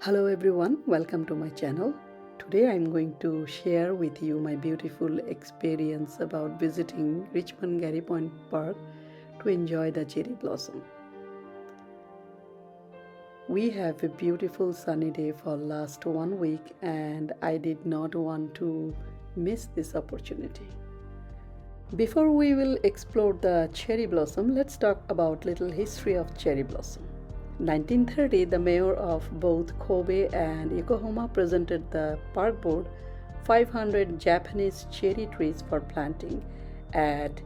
Hello everyone, welcome to my channel. Today I'm going to share with you my beautiful experience about visiting Richmond Garry Park to enjoy the cherry blossom. We have a beautiful sunny day for last 1 week and I did not want to miss this opportunity. Before we will explore the cherry blossom, let's talk about little history of cherry blossom. 1930, the mayor of both Kobe and Yokohama presented the park board 500 Japanese cherry trees for planting at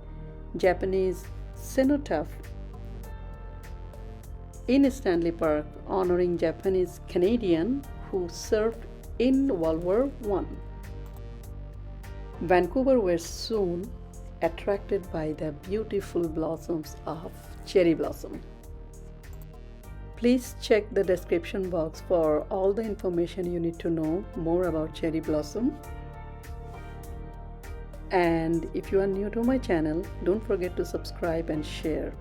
Japanese cenotaph in Stanley Park, honoring Japanese Canadian who served in World War I. Vancouver was soon attracted by the beautiful blossoms of cherry blossom. Please check the description box for all the information you need to know more about cherry blossom. And if you are new to my channel, don't forget to subscribe and share.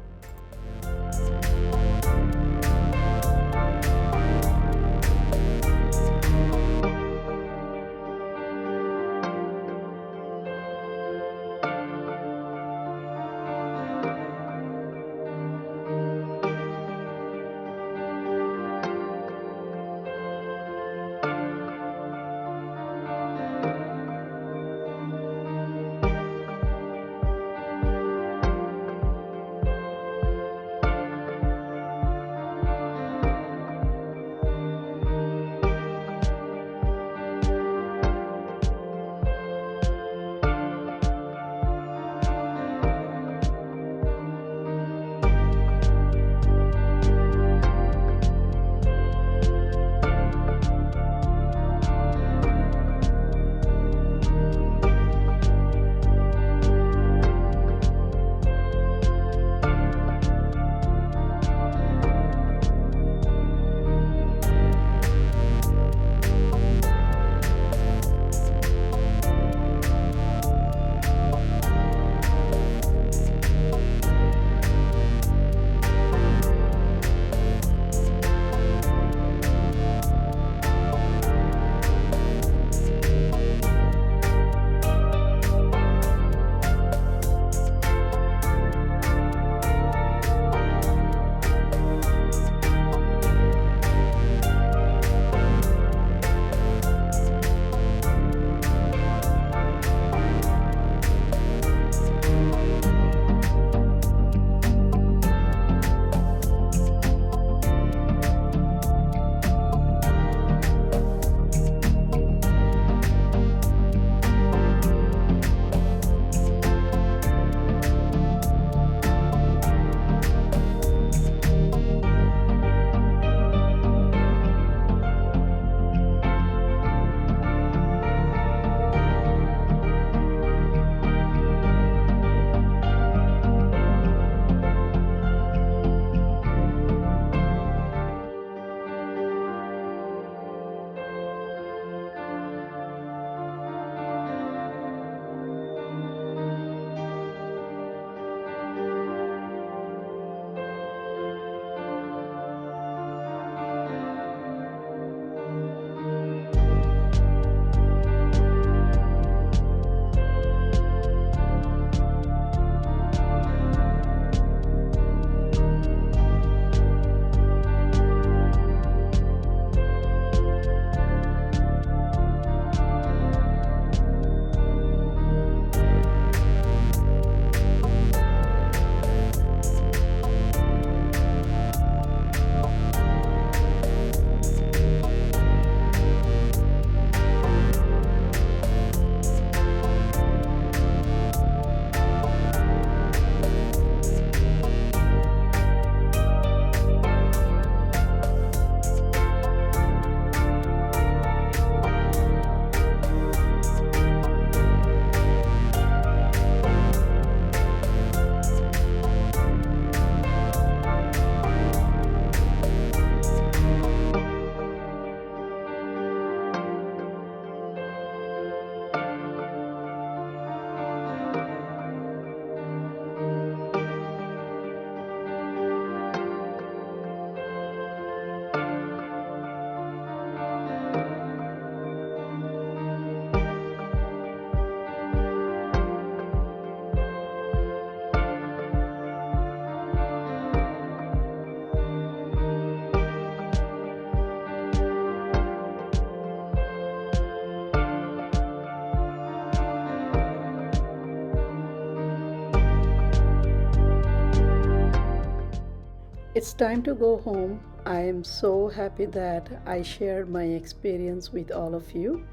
It's time to go home. I am so happy that I shared my experience with all of you.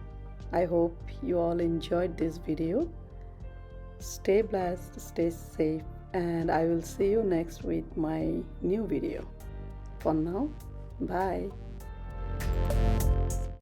I hope you all enjoyed this video. Stay blessed, stay safe, and I will see you next with my new video. For now, bye.